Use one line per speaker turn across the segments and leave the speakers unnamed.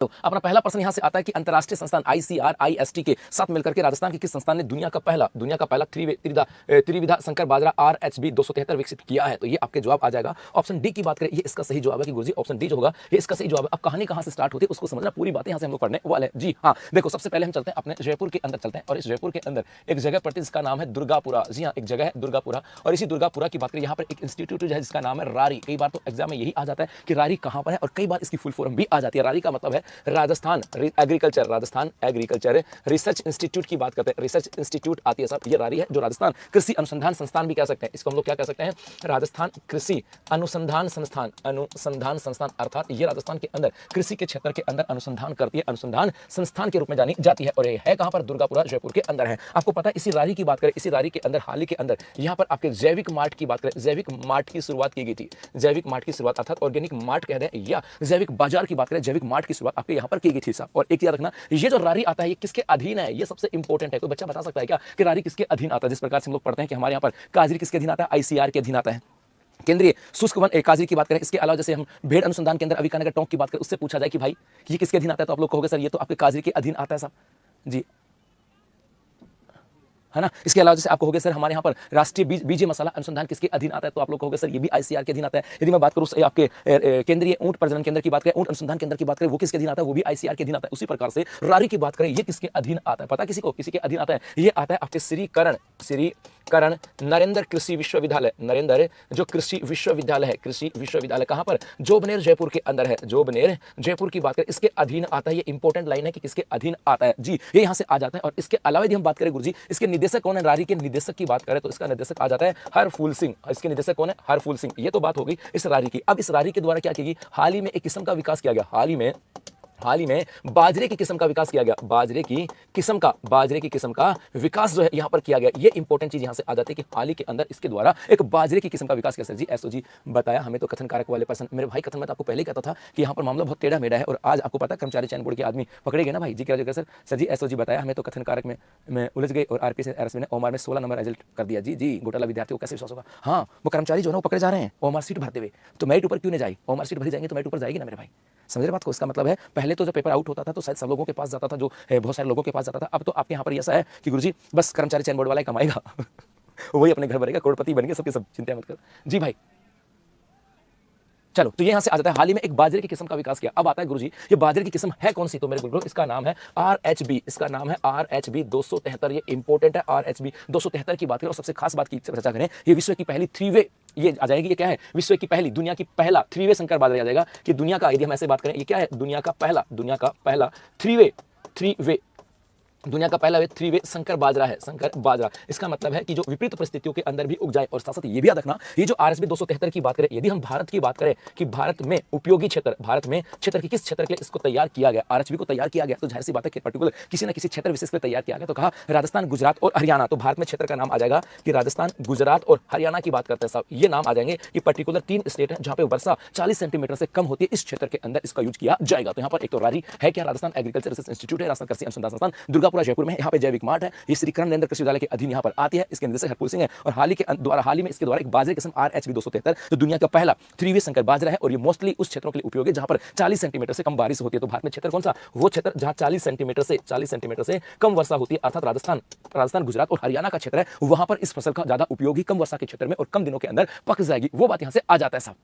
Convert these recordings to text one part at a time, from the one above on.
तो अपना पहला प्रश्न यहां से आता है कि अंतरराष्ट्रीय संस्थान ICRIST के साथ मिलकर के राजस्थान के किस संस्थान ने दुनिया का पहला त्रिविधा संकर बाजरा RHB 273 विकसित किया है? तो ये आपके जवाब आ जाएगा ऑप्शन डी की बात करें, ये इसका सही जवाब है कि गुरुजी ऑप्शन डी जो होगा ये इसका सही जवाब है। अब कहानी कहां से स्टार्ट होती है उसको समझना, पूरी बातें यहां से हम लोग पढ़ने वाले हैं। जी हाँ, देखो सबसे पहले हम चलते हैं अपने जयपुर के अंदर चलते हैं और इस जयपुर के अंदर एक जगह पड़ती है जिसका नाम है दुर्गापुरा। जी हाँ, एक जगह है दुर्गापुरा और इसी दुर्गापुरा की बात करें यहाँ पर एक इंस्टीट्यूट है जिसका नाम है रारी। कई बार तो एग्जाम में यही आ जाता है कि रारी कहां पर है और कई बार इसकी फुल फॉर्म भी आ जाती है। रारी का मतलब है राजस्थान एग्रीकल्चर रिसर्च इंस्टीट्यूट की बात करते हैं, रिसर्च इंस्टीट्यूट आती है साहब, ये रारी है जो राजस्थान कृषि अनुसंधान संस्थान भी कह सकते हैं। इसको हम लोग क्या कह सकते हैं? राजस्थान कृषि अनुसंधान संस्थान अर्थात ये राजस्थान के अंदर कृषि के क्षेत्र के अंदर अनुसंधान करती है, अनुसंधान संस्थान के रूप में जानी जाती है और ये है कहां पर? दुर्गापुरा जयपुर के अंदर है। आपको पता है इसी रारी की बात करें, इसी रारी के अंदर हाल ही के अंदर यहां पर आपके जैविक मार्ट की बात करें, जैविक मार्ट की शुरुआत की गई थी। जैविक मार्ट की शुरुआत अर्थात ऑर्गेनिक मार्ट कह दें या जैविक बाजार की बात करें, जैविक मार्ट की शुरुआत आपके यहां पर की गई थी साहब। और एक याद रखना, ये जो रारी आता है ये किसके अधीन है? ये सबसे इंपॉर्टेंट है। कोई बच्चा बता सकता है क्या कि रारी किसके अधीन आता है? जिस प्रकार से हम लोग पढ़ते हैं कि हमारे यहाँ पर काजरी किसके अधीन आता है? ICR के अधीन आता है, केंद्रीय शुष्क वन काजरी की बात करें। इसके अलावा जैसे हम भेड़ अनुसंधान केंद्र अविकानगर टोंक की बात करें, उससे पूछा जाए कि भाई ये किसके अधीन आता है तो आप लोग कहोगे सर ये तो आपके काजरी के अधीन आता है साहब। जी है ना। इसके अलावा जैसे आप कहोगे सर हमारे यहाँ पर राष्ट्रीय बीज मसाला अनुसंधान किसके अधीन आता है तो आप लोग कहोगे सर ये भी ICR के अधीन आता है। यदि मैं बात करूँ आपके केंद्रीय ऊंट प्रजनन केंद्र की बात करें, ऊंट अनुसंधान केंद्र की बात करें, वो किसके अधीन आता है? वो भी ICR के अधीन आता है। उसी प्रकार से रारी की बात करें ये किसके अधीन आता है? पता किसी को? किसी के अधीन आता है? ये आता है आपके श्रीकरण नरेंद्र कृषि विश्वविद्यालय, नरेंद्र जो कृषि विश्वविद्यालय है, कृषि विश्वविद्यालय कहां पर? जोबनेर जयपुर के अंदर है। जोबनेर जयपुर की बात करें इसके अधीन आता है। ये इंपॉर्टेंट लाइन है कि किसके अधीन आता है। जी ये यहां से आ जाता है। और इसके अलावा यदि हम बात करें गुरुजी इसके निदेशक कौन है? रारी के निदेशक की बात करें तो इसका निदेशक आ जाता है हरफूल सिंह। इसके निदेशक कौन है? हरफूल सिंह। ये तो बात हो गई इस रारी की। अब इस रारी के द्वारा क्या की? हाल ही में एक किस्म का विकास किया गया, हाल ही में बाजरे की किस्म का विकास किया गया, बाजरे की किस्म का विकास जो है यहां पर किया गया। ये इंपॉर्टेंट चीज यहां से आ जाती है कि हाल ही के अंदर इसके द्वारा एक बाजरे की किस्म का विकास किया। सर जी SOG बताया हमें तो कथन कारक वाले पर्सन, मेरे भाई कथन मैं तो आपको पहले ही कहता था कि यहां पर मामला बहुत टेढ़ा मेढ़ा है और आज आपको पता कर्मचारी चयन बोर्ड के आदमी पकड़े गए ना भाई। जी क्या जगह सर जी SOG बताया हमें तो कथन कारक में उलझ गए और RPS ने ओमार में 16 नंबर रिजल्ट कर दिया। जी घोटाला विद्यार्थी को कैसे विश्वास होगा? हाँ वो कर्मचारी जो है वो पकड़े जा रहे हैं ओमार सीट भरते हुए, तो मेरिट ऊपर क्यों नहीं जाए? ओमार सीट भरी जाएंगे तो मेरिट ऊपर जाएगी ना मेरे भाई। समझ रहे बात को? इसका मतलब है पहले तो जब पेपर आउट होता था तो शायद सब लोगों के पास जाता था, जो बहुत सारे लोगों के पास जाता था। अब तो आपके यहाँ पर ऐसा है कि गुरुजी बस कर्मचारी चयन बोर्ड वाला ही कमाएगा वही अपने घर भरेगा, करोड़पति बन गए सबके सब, चिंता मत कर। जी भाई चलो तो ये यहां से आ जाता है हाल ही में एक बाजरे की किस्म का विकास किया। अब आता है गुरुजी ये बाजरे की किस्म है कौन सी? तो मेरे गुरुजी इसका नाम है RHB, इसका नाम है RHB 273। ये इंपॉर्टेंट है RHB 273 की बात करें और सबसे खास बात की चर्चा करें, ये विश्व की पहली 3 वे ये आ जाएगी। ये क्या है? विश्व की पहली, दुनिया की पहला 3 वे संकर बाजरा आ जाएगा कि दुनिया का, यदि हम ऐसे बात करें ये क्या है? दुनिया का पहला 3 वे संकर बाजरा है, संकर बाजरा। इसका मतलब है कि जो विपरीत परिस्थितियों के अंदर भी उग जाए। और साथ साथ ये भी याद रखना ये जो RHB 273 की बात करें, यदि हम भारत की बात करें कि भारत में उपयोगी क्षेत्र, भारत में क्षेत्र की किस क्षेत्र के लिए इसको तैयार किया गया, RHB को तैयार किया गया, तो जाहिर सी बात है कि पर्टिकुलर किसी न किसी क्षेत्र विशेष के लिए तैयार किया गया। तो कहा राजस्थान, गुजरात और हरियाणा। तो भारत में क्षेत्र का नाम आ जाएगा कि राजस्थान, गुजरात और हरियाणा की बात करते हैं साहब, ये नाम आ जाएंगे कि पर्टिकुलर 3 स्टेट है जहां पे वर्षा 40 सेंटीमीटर से कम होती है, इस क्षेत्र के अंदर इसका यूज किया जाएगा। तो यहाँ पर एक तो रारी है क्या? राजस्थान एग्रीकल्चर रिसर्च इंस्टीट्यूट है, राजस्थान कृषि अनुसंधान संस्थान दुर्गापुरा जयपुर में। यहाँ पे जैविक मार्ट है, ये श्री करण नरेंद्र कृषि विद्यालय के अधीन यहाँ पर आती है। इसके निदेशक हरपुल सिंह है और हाल ही में इसके द्वारा एक बाजरे किस्म RHB 273 जो दुनिया का पहला 3 वे संकर बाजरा है और ये मोस्टली उस क्षेत्रों के लिए उपयोगी है जहां पर 40 सेंटीमीटर से कम बारिश होती है। तो भारत में क्षेत्र कौन सा? वो क्षेत्र जहां 40 सेंटीमीटर से कम वर्षा होती है, अर्थात राजस्थान, गुजरात और हरियाणा का क्षेत्र है। वहां पर इस फसल का ज्यादा उपयोगी कम वर्षा के क्षेत्र में और कम दिनों के अंदर पक जाएगी। वो बात यहां से आ जाता है साहब।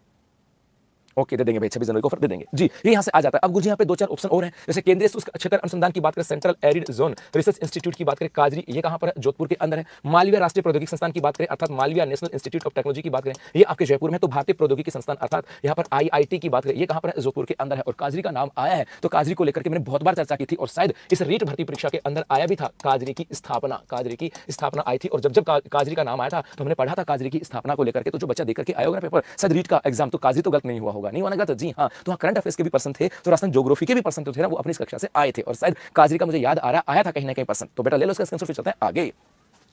ओके दे देंगे भाई, 26 जनवरी को फिर दे देंगे। जी ये यहां से आ जाता है। अब गुरुजी यहाँ पे 2-4 ऑप्शन और हैं, जैसे केंद्रीय शुष्क क्षेत्र अनुसंधान की बात करें, central arid zone research institute की बात करें, काजरी ये कहां पर है? जोधपुर के अंदर है। मालवीय राष्ट्रीय प्रौद्योगिकी संस्थान की बात करें अर्थात Malviya national institute of technology की बात करें, ये आपके जयपुर में। तो भारतीय प्रौद्योगिकी संस्थान अर्थात यहाँ पर IIT की बात करें, ये कहां पर है? जोधपुर के अंदर है। और काजरी का नाम आया है तो काजरी को लेकर के मैंने बहुत बार चर्चा की थी और शायद इस रीट भर्ती परीक्षा के अंदर आया भी था। काजरी की स्थापना आई थी और जब काजरी का नाम आया था तो हमने पढ़ा था काजरी की स्थापना को लेकर के। तो जो बच्चा देकर के आया होगा पेपर शायद रीट का एग्जाम, तो काजरी तो गलत नहीं हुआ होगा, नहीं होगा। तो जी हाँ, तो वहाँ करंट अफेयर्स के भी पर्सन थे, तो राजस्थान ज्योग्राफी के भी पर्सन थे ना, वो अपनी इस कक्षा से आए थे और शायद काजरी का मुझे याद आ रहा आया था कहीं ना कहीं पर्सन। तो बेटा ले लो इसका स्क्रीनशॉट, फिर चलते हैं आगे।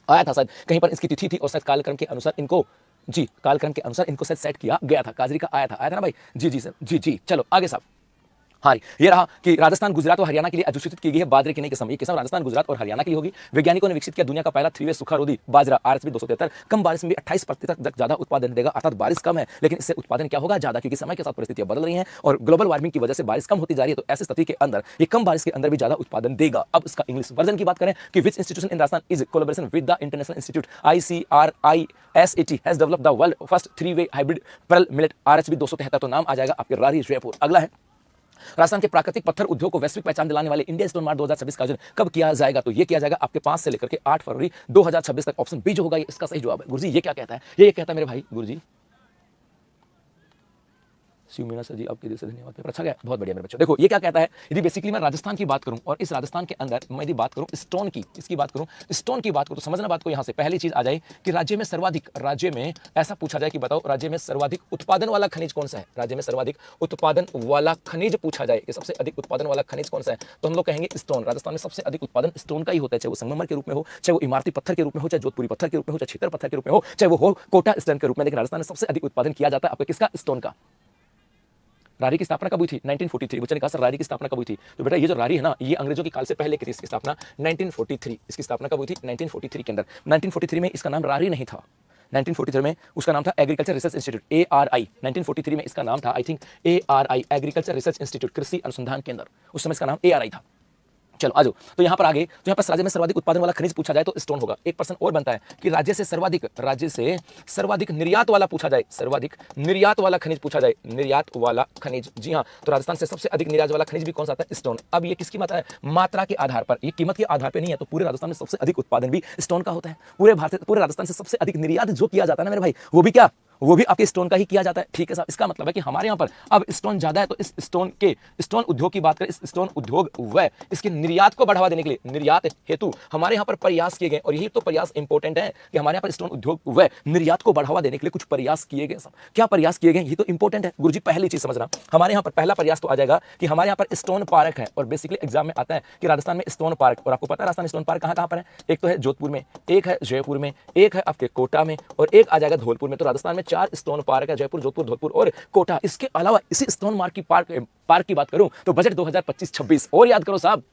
आया था शायद कहीं पर इसकी तिथि थी और शायद कालक्रम के अनुसार इनको शायद सेट किया गया था। काजरी का आया था ना भाई। जी सर, जी चलो आगे साहब। हाँ, ये रहा कि राजस्थान, गुजरात और हरियाणा के लिए अधिसूचित की गई है बाजरे की नई किस्म। ये किस्म राजस्थान, गुजरात और हरियाणा के लिए होगी। वैज्ञानिकों ने विकसित किया दुनिया का पहला 3-वे सूखारोधी बाजरा आरएसबी 273। कम बारिश में भी 28% तक ज्यादा उत्पादन देगा, अर्थात बारिश कम है लेकिन इससे उत्पादन क्या होगा, ज्यादा, क्योंकि समय के साथ परिस्थितियां बदल रही हैं और ग्लोबल वार्मिंग की वजह से बारिश कम होती जा रही है। तो ऐसी स्थिति के अंदर ये कम बारिश के अंदर भी ज्यादा उत्पादन देगा। अब इसका इंग्लिश वर्जन की बात करें कि which institution in Rajasthan is collaboration with the international institute ICRISAT has developed the world first 3-वे हाइब्रिड पेरल मिलेट आरएसबी 273। तो नाम आ जाएगा आपके रारी जयपुर। अगला है राजस्थान के प्राकृतिक पत्थर उद्योग को वैश्विक पहचान दिलाने वाले इंडिया स्टोन मार्ट 2026 का आयोजन कब किया जाएगा। तो ये किया जाएगा आपके 5 से लेकर के 8 फरवरी 2026 तक। ऑप्शन बी जो होगा ये इसका सही जवाब है। गुरुजी ये क्या कहता है, ये कहता है मेरे भाई गुरुजी शिव मीना सर जी, आपके दिल से धन्यवाद। पेपर अच्छा गया, बहुत बढ़िया मेरे बच्चों। देखो ये क्या कहता है, यदि बेसिकली मैं राजस्थान की बात करूं और इस राजस्थान के अंदर मैं यदि बात करूं स्टोन की, इसकी बात करूं, स्टोन की बात करूं, तो समझना बात को यहां से पहली चीज आ जाए कि राज्य में सर्वाधिक, राज्य में ऐसा पूछा जाए कि बताओ राज्य में सर्वाधिक उत्पादन वाला खनिज कौन सा है। राज्य में सर्वाधिक उत्पादन वाला खनिज पूछा जाए कि सबसे अधिक उत्पादन वाला खनिज कौन सा है, तो हम लोग कहेंगे स्टोन। राजस्थान में सबसे अधिक उत्पादन स्टोन का ही होता है, चाहे वो संगमरमर के रूप में हो, चाहे वो इमारती पत्थर के रूप में हो, चाहे जोधपुरी पत्थर के रूप में हो, चाहे छीतर पत्थर के रूप में हो, चाहे वो हो कोटा स्टोन के रूप में, लेकिन राजस्थान में सबसे अधिक उत्पादन किया जाता है आपके किसका, स्टोन का। रारी की स्थापना कब हुई थी, 1943। बच्चे ने कहा सर रारी की स्थापना कब हुई थी, तो बेटा ये जो रारी है ना ये अंग्रेजों के काल से पहले की थी, इसकी स्थापना 1943, इसकी स्थापना कब हुई थी 1943 के अंदर। 1943 में इसका नाम रारी नहीं था, 1943 में उसका नाम था एग्रीकल्चर रिसर्च इंस्टीट्यूट ARI। 1943 में इसका नाम था I think ARI, agriculture research institute, कृषि अनुसंधान केंद्र, उस समय इसका नाम ARI था। चलो आ जाओ, तो यहां पर आगे, तो यहां पर राज्य में सर्वाधिक उत्पादन वाला खनिज पूछा जाए तो स्टोन होगा। एक प्रश्न और बनता है कि राज्य से सर्वाधिक निर्यात वाला पूछा जाए, सर्वाधिक निर्यात वाला खनिज पूछा जाए, निर्यात वाला खनिज। जी हां, तो राजस्थान से सबसे अधिक निर्यात वाला खनिज भी कौन सा आता है, स्टोन। अब ये किसकी मात्रा है, मात्रा के आधार पर, ये कीमत के आधार पर नहीं है। तो पूरे राजस्थान में सबसे अधिक उत्पादन भी स्टोन का होता है। पूरे राजस्थान से सबसे अधिक निर्यात जो किया जाता है ना मेरे भाई, वो भी क्या, वो भी आपके स्टोन का ही किया जाता है। ठीक है साहब, इसका मतलब है कि हमारे यहाँ पर अब स्टोन ज्यादा है, तो इस स्टोन उद्योग की बात करें, इस स्टोन उद्योग व इसके निर्यात को बढ़ावा देने के लिए, निर्यात हेतु हमारे यहाँ पर प्रयास किए गए। और यही तो प्रयास इंपॉर्टेंट है कि हमारे यहाँ पर स्टोन उद्योग व निर्यात को बढ़ावा देने के लिए कुछ प्रयास किए गए। सब क्या प्रयास किए गए, ये तो इंपॉर्टेंट है गुरुजी। पहली चीज समझना, हमारे यहाँ पर पहला प्रयास तो आ जाएगा कि हमारे यहाँ पर स्टोन पार्क है। और बेसिकली एग्जाम में आता है कि राजस्थान में स्टोन पार्क, और आपको पता है राजस्थान स्टोन पार्क कहाँ पर है, एक तो है जोधपुर में, एक है जयपुर में, एक है आपके कोटा में, और एक आ जाएगा धौलपुर में। तो राजस्थान में 4 स्टोन पार्क, जयपुर, जोधपुर, धौलपुर और कोटा। इसके अलावा इसी स्टोन मार्क की पार्क की बात करूं तो बजट 2025-26 और याद करो साहब।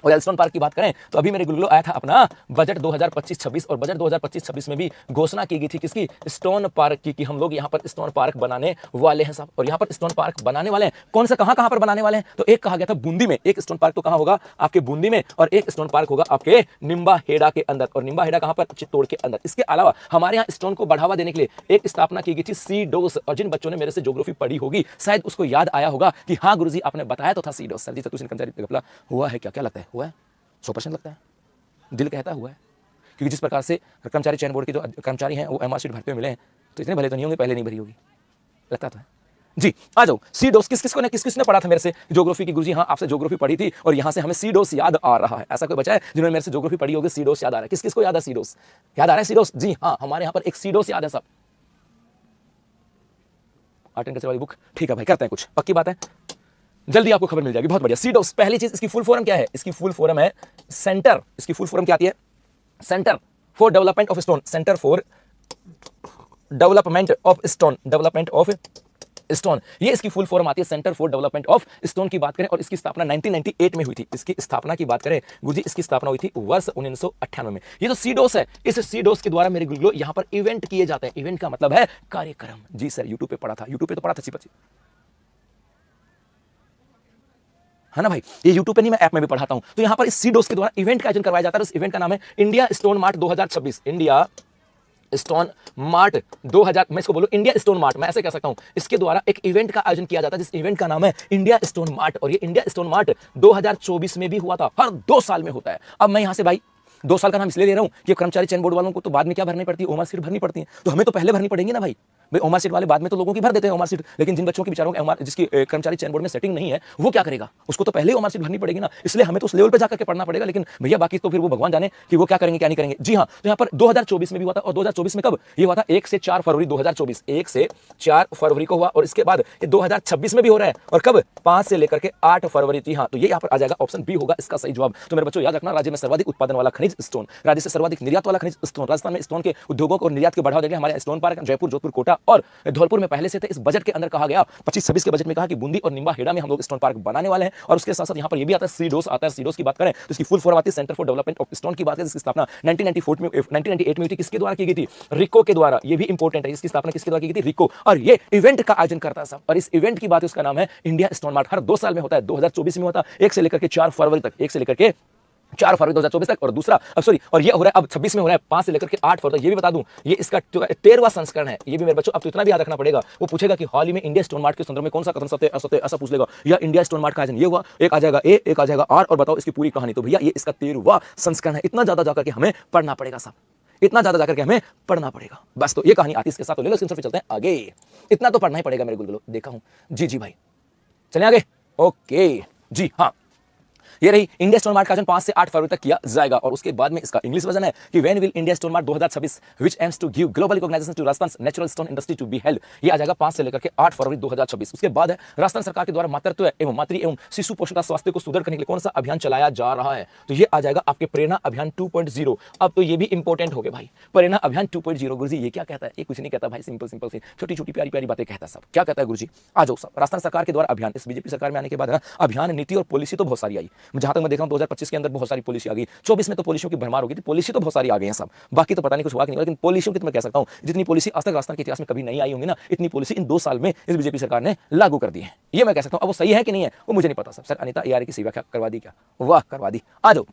और स्टोन पार्क की बात करें तो अभी मेरे गुगलो आया था अपना बजट 2025-26, और बजट 2025-26 में भी घोषणा की गई थी किसकी, स्टोन पार्क की, कि हम लोग यहाँ पर स्टोन पार्क बनाने वाले हैं साहब। और यहाँ पर स्टोन पार्क बनाने वाले हैं, कौन सा, कहाँ पर बनाने वाले हैं, तो एक कहा गया था बूंदी में, एक स्टोन पार्क तो कहाँ होगा, आपके बूंदी में, और एक स्टोन पार्क होगा आपके निम्बाहेड़ा के अंदर। और निम्बाहेड़ा कहाँ पर, चित्तौड़ के अंदर। इसके अलावा हमारे यहाँ स्टोन को बढ़ावा देने के लिए एक स्थापना की गई थी सीडोस। और जिन बच्चों ने मेरे से ज्योग्राफी पढ़ी होगी शायद उसको याद आया होगा कि हाँ गुरुजी आपने बताया तो था सीडोस। सर जी कर्मचारी हुआ है क्या लगता है, हुआ है 100% लगता है, दिल कहता हुआ है। क्योंकि जिस प्रकार से कर्मचारी चयन बोर्ड के जो कर्मचारी हैं वो एमआर शीट भरते हुए मिले हैं, तो इतने भले तो नहीं होंगे, पहले नहीं भरी होगी, लगता तो है जी। आ जाओ, सी डोस किस किसने पढ़ा था मेरे से ज्योग्राफी की, गुरुजी हाँ आपसे ज्योग्राफी पढ़ी थी और यहां से हमें सी डोस याद आ रहा है। ऐसा कोई बचा है जिन्होंने मेरे से ज्योग्राफी पढ़ी होगी, सी डोस याद आ रहा है, किस को याद है, सी डोस याद आ रहा है, सी डोस। जी हाँ, हमारे यहाँ पर एक सी डोस याद है सब। आर्ट एंड कल्चर वाली बुक, ठीक है भाई, करते हैं कुछ, पक्की बात है, जल्दी आपको खबर मिल जाएगी, बहुत बढ़िया। सीडोस, पहली चीज इसकी फुल फॉर्म क्या है, इसकी फुल फॉर्म है सेंटर, इसकी फुल फॉर्म क्या आती है, centre for development of stone, centre for development of stone, development of stone, ये इसकी फुल फॉर्म आती है, centre for development of stone की बात करें। और इसकी स्थापना 1998 में हुई थी। इसकी स्थापना की बात करें गुरुजी, इसकी स्थापना हुई थी वर्ष 1998 में। ये जो सीडोस है, इस सीडोस के द्वारा मेरे गुरुजी यहां पर इवेंट किए जाते हैं। इवेंट का मतलब है कार्यक्रम। जी सर, यूट्यूब पे पढ़ा था, यूट्यूब पे तो पढ़ा था अच्छी, है ना भाई, ये YouTube पे नहीं, मैं ऐप में भी पढ़ाता हूं। तो यहां पर इस सीडोस के द्वारा इवेंट का आयोजन करवाया जाता है। इस इवेंट का नाम है India stone mart 2026, India stone mart 2000, मैं इसको बोलूं इंडिया स्टोन मार्ट, मैं ऐसे कह सकता हूं। इसके द्वारा एक इवेंट का आयोजन किया जाता है जिस इवेंट का नाम है इंडिया स्टोन मार्ट। और ये इंडिया स्टोन मार्ट 2024 में भी हुआ था, हर 2 साल में होता है। अब मैं यहां से भाई 2 साल का नाम इसलिए ले रहा हूं कि कर्मचारी चयन बोर्ड वालों को तो बाद में क्या भरनी पड़ती है, ओमार सीट भरनी पड़ती है, तो हमें तो पहले भरनी पड़ेगी ना भाई। ओमार सीट वाले बाद में तो लोगों की भर देते हैं ओमार सीट, लेकिन जिन बच्चों की बेचारों की जिसकी कर्मचारी चयन बोर्ड में सेटिंग नहीं है, वो क्या करेगा, उसको तो पहले ओमार सीट भरनी पड़ेगी ना, इसलिए हमें तो उस लेवल पे जाकर के पढ़ना पड़ेगा। लेकिन भैया बाकी तो फिर वो भगवान जाने कि वो क्या करेंगे क्या नहीं करेंगे। जी हाँ, तो यहाँ पर 2024 में भी हुआ था। और 2024 में कब ये हुआ था, 1 से 4 फरवरी 2024, 1 से 4 फरवरी को हुआ। और इसके बाद ये 2026 में भी हो रहा है, और कब, 5 से लेकर के 8 फरवरी। जी हाँ, तो ये यहाँ पर आ जाएगा, ऑप्शन बी होगा इसका सही जवाब। तो मेरे बच्चों याद रखना, राज्य में सर्वाधिक उत्पादन वाला खनिज स्टोन, राज्य से सर्वाधिक निर्यात वाला खनिज स्टोन। राजस्थान में स्टोन के उद्योगों को और निर्यात के बढ़ावा देने हमारे स्टोन पार्क जयपुर, जोधपुर, कोटा और धौलपुर में पहले से थे। इस बजट के अंदर कहा गया 25-26 के बजट में कहा कि बूंदी और निम्बा हेड़ा में हम लोग स्टोन पार्क बनाने वाले हैं। और उसके साथ साथ यहाँ पर ये भी आता है सीडोस आता है। सीडोस की बात करें तो इसकी फुल फॉर्म आती है centre for development of stone की बात करें, जिसकी स्थापना 1998 में हुई थी। किसके द्वारा की गई थी? रिको के द्वारा। ये भी इंपॉर्टेंट है, इसकी स्थापना किसके द्वारा की गई थी? रिको। और ये इवेंट का आयोजन करता है सब, और इस इवेंट की बात है उसका नाम है इंडिया स्टोन मार्ट। हर 2 साल में होता है। 2024 में होता है 1 से लेकर के 4 फरवरी तक, 1 से लेकर के 4 फरवरी 2024 तक। और दूसरा और ये हो रहा है अब 26 में हो रहा है 5 से लेकर के 8 फरवरी तक। ये भी बता दूं ये इसका 13वां संस्करण है। ये भी मेरे बच्चों अब तो इतना भी याद रखना पड़ेगा। वो पूछेगा कि हाल ही में इंडिया स्टोन मार्ट के संदर्भ में कौन सा कथन सत्य असत्य, ऐसा पूछ लेगा। या इंडिया स्टोन मार्ट का आयोजन ये हुआ, एक आ जाएगा ए, एक आ जाएगा आर, और बताओ इसकी पूरी कहानी। तो भैया ये इसका 13वां संस्करण है। इतना ज्यादा जाकर के हमें पढ़ना पड़ेगा साहब, इतना ज्यादा जाकर के हमें पढ़ना पड़ेगा। बस तो ये कहानी आती है इसके साथ। तो ले लो स्क्रीनशॉट पे, चलते हैं आगे। इतना तो पढ़ना ही पड़ेगा मेरे गुलगुलो, देखा हूं। जी भाई चलें आगे। ओके जी हाँ, ये रही इंडिया स्टोन मार्ट का आयोजन 5 से 8 फरवरी तक किया जाएगा। और उसके बाद में इसका इंग्लिश वर्जन है कि when will India stone mart 2026 which aims to give global recognization to Rajasthan natural stone industry to be held. ये आ जाएगा 5 से लेकर के 8 फरवरी 2026। उसके बाद है राजस्थान सरकार के द्वारा मातृत्व एवं मातृ एवं शिशु पोषण का स्वास्थ्य को सुदृढ़ करने के लिए कौन सा अभियान चलाया जा रहा है? तो ये आ जाएगा आपके प्रेरणा अभियान 2.0। अब तो ये भी इंपॉर्टेंट हो गए भाई, प्रेरणा अभियान 2.0। गुरुजी ये क्या कहता है? ये कुछ नहीं कहता भाई, सिंपल सिंपल सी छोटी छोटी प्यारी प्यारी बातें कहता है सब। क्या कहता है गुरुजी? आ जाओ सब। राजस्थान सरकार के द्वारा अभियान, इस बीजेपी सरकार में आने के बाद अभियान, नीति और पॉलिसी तो बहुत सारी आई। जहां तक मैं देख रहा हूं 2025 के अंदर बहुत सारी पॉलिसी आ गई। 24 में तो पॉलिसियों की भरमार हो गई थी। पॉलिसी तो बहुत सारी आ गई हैं सब, बाकी तो पता नहीं कुछ हुआ कि नहीं, लेकिन पॉलिसियों की तो मैं कह सकता हूं जितनी पॉलिसी आज तक राजस्थान के इतिहास में कभी नहीं आई होंगी ना, इतनी पॉलिसी इन 2 साल में इस बीजेपी सरकार ने लागू कर दी है। ये मैं कह सकता हूं। अब वो सही है कि नहीं है वो मुझे नहीं पता। सर अनिता ARA की सेवा करवा दी क्या? वाह करवा दी। आ जाओ।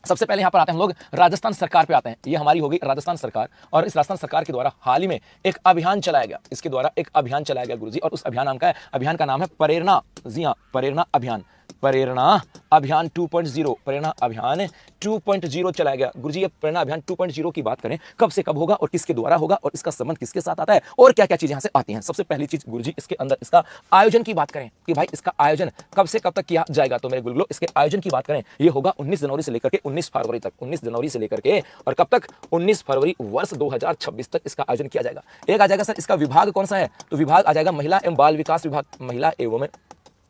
सबसे पहले यहां पर आते हैं हम लोग राजस्थान सरकार पे आते हैं। ये हमारी होगी राजस्थान सरकार, और इस राजस्थान सरकार के द्वारा हाल ही में एक अभियान चलाया गया। इसके द्वारा एक अभियान चलाया गया गुरुजी, और उस अभियान नाम का है, अभियान का नाम है प्रेरणा। जी हां, प्रेरणा अभियान, प्रेरणा अभियान 2.0, प्रेरणा अभियान 2.0 चलाया गया गुरुजी। ये प्रेरणा अभियान 2.0 की बात करें कब से कब होगा और किसके द्वारा होगा और इसका संबंध किसके साथ आता है और क्या क्या चीजें यहां से आती हैं। सबसे पहली चीज गुरुजी इसके अंदर इसका आयोजन की बात करें कि भाई इसका आयोजन कब से कब तक किया जाएगा। तो मेरे गुरुगुलो इसके आयोजन की बात करें, ये होगा 19 जनवरी से लेकर के 19 फरवरी तक। 19 जनवरी से लेकर के और कब तक? 19 फरवरी वर्ष 2026 तक इसका आयोजन किया जाएगा। एक आ जाएगा सर इसका विभाग कौन सा है? तो विभाग आ जाएगा महिला एवं बाल विकास विभाग।